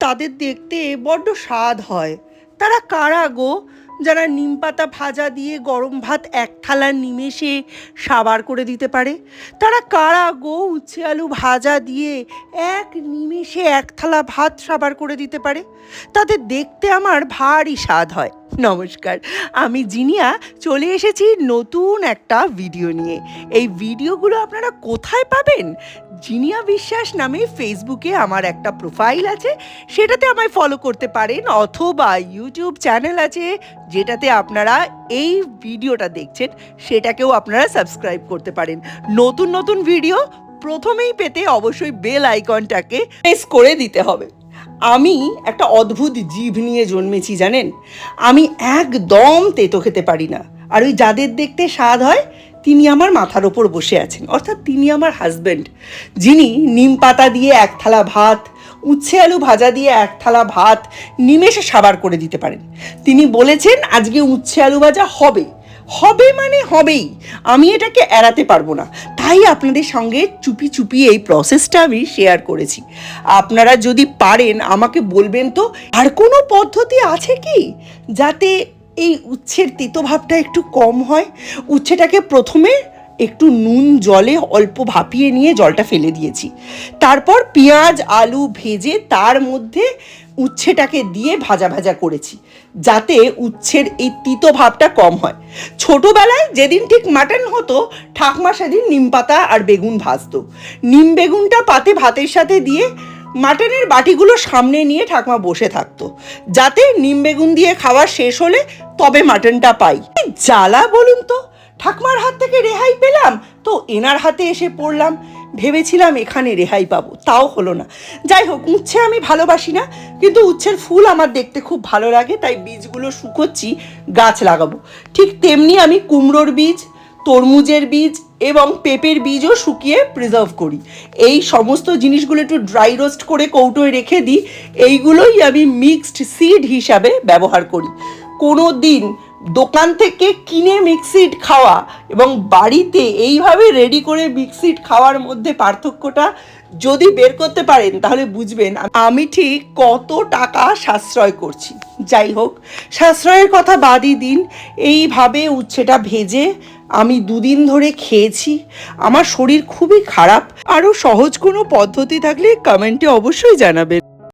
তাদের দেখতে বড্ড স্বাদ হয়। তারা কারা গো, যারা নিমপাতা ভাজা দিয়ে গরম ভাত এক থালা নিমেষে সাবার করে দিতে পারে? তারা কারা গো, উচ্ছে আলু ভাজা দিয়ে এক নিমেষে এক থালা ভাত সাবার করে দিতে পারে? তাদের দেখতে আমার ভারী স্বাদ হয়। নমস্কার, আমি জিনিয়া চলে এসেছি নতুন একটা ভিডিও নিয়ে। এই ভিডিওগুলো আপনারা কোথায় পাবেন? জিনিয়া বিশ্বাস নামে ফেসবুকে আমার একটা প্রোফাইল আছে, সেটাতে আমায় ফলো করতে পারেন, অথবা ইউটিউব চ্যানেল আছে যেটাতে আপনারা এই ভিডিওটা দেখছেন, সেটাকেও আপনারা সাবস্ক্রাইব করতে পারেন। নতুন নতুন ভিডিও প্রথমেই পেতে অবশ্যই বেল আইকনটাকে প্রেস করে দিতে হবে। আমি একটা অদ্ভুত জিভ নিয়ে জন্মেছি জানেন। আমি একদম তেতো খেতে পারি না। আর ওই যাদের দেখতে স্বাদ হয় তিনি আমার মাথার ওপর বসে আছেন, অর্থাৎ তিনি আমার হাজব্যান্ড, যিনি নিম পাতা দিয়ে এক থালা ভাত, উচ্ছে আলু ভাজা দিয়ে এক থালা ভাত নিমেষে সাবার করে দিতে পারেন। তিনি বলেছেন আজকে উচ্ছে আলু ভাজা হবে, হবে মানে হবেই, আমি এটাকে এড়াতে পারবো না। তাই আপনাদের সঙ্গে চুপি চুপি এই প্রসেসটা আমি শেয়ার করেছি। আপনারা যদি পারেন আমাকে বলবেন তো, আর কোনো পদ্ধতি আছে কি যাতে এই উচ্ছের তেতো ভাবটা একটু কম হয়? উচ্ছেটাকে প্রথমে একটু নুন জলে অল্প ভাপিয়ে নিয়ে জলটা ফেলে দিয়েছি, তারপর পেঁয়াজ আলু ভেজে তার মধ্যে উচ্ছেটাকে দিয়ে ভাজা ভাজা করেছি, যাতে উচ্ছের এই তিতো ভাবটা কম হয়। ছোটোবেলায় যেদিন ঠিক মাটন হতো, ঠাকমা সেদিন নিম পাতা আর বেগুন ভাজতো। নিম বেগুনটা পাতে ভাতের সাথে দিয়ে মাটনের বাটিগুলো সামনে নিয়ে ঠাকমা বসে থাকতো, যাতে নিম বেগুন দিয়ে খাওয়া শেষ হলে তবে মাটনটা পাই। জ্বালা বলুন তো, ঠাকমার হাত থেকে রেহাই পেলাম তো এনার হাতে এসে পড়লাম। ভেবেছিলাম এখানে রেহাই পাবো, তাও হলো না। যাই হোক, উচ্ছে আমি ভালোবাসি না, কিন্তু উচ্ছের ফুল আমার দেখতে খুব ভালো লাগে, তাই বীজগুলো শুকোচ্ছি, গাছ লাগাবো। ঠিক তেমনি আমি কুমড়োর বীজ, তরমুজের বীজ এবং পেঁপের বীজও শুকিয়ে প্রিজার্ভ করি। এই সমস্ত জিনিসগুলো একটু ড্রাই রোস্ট করে কৌটোয় রেখে দিই। এইগুলোই আমি মিক্সড সিড হিসাবে ব্যবহার করি। কোনো দিন দোকান থেকে কিনে মিক্সিড খাওয়া এবং বাড়িতে এইভাবে রেডি করে মিক্সিড খাওয়ার মধ্যে পার্থক্যটা যদি বের করতে পারেন, তাহলে বুঝবেন আমি ঠিক কত টাকা সাশ্রয় করছি। যাই হোক, সাশ্রয়ের কথা বাদই দিন, এইভাবে উচ্ছেটা ভেজে আমি 2 দিন ধরে খেয়েছি। আমার শরীর খুবই খারাপ। আরও সহজ কোনো পদ্ধতি থাকলে কমেন্টে অবশ্যই জানাবেন।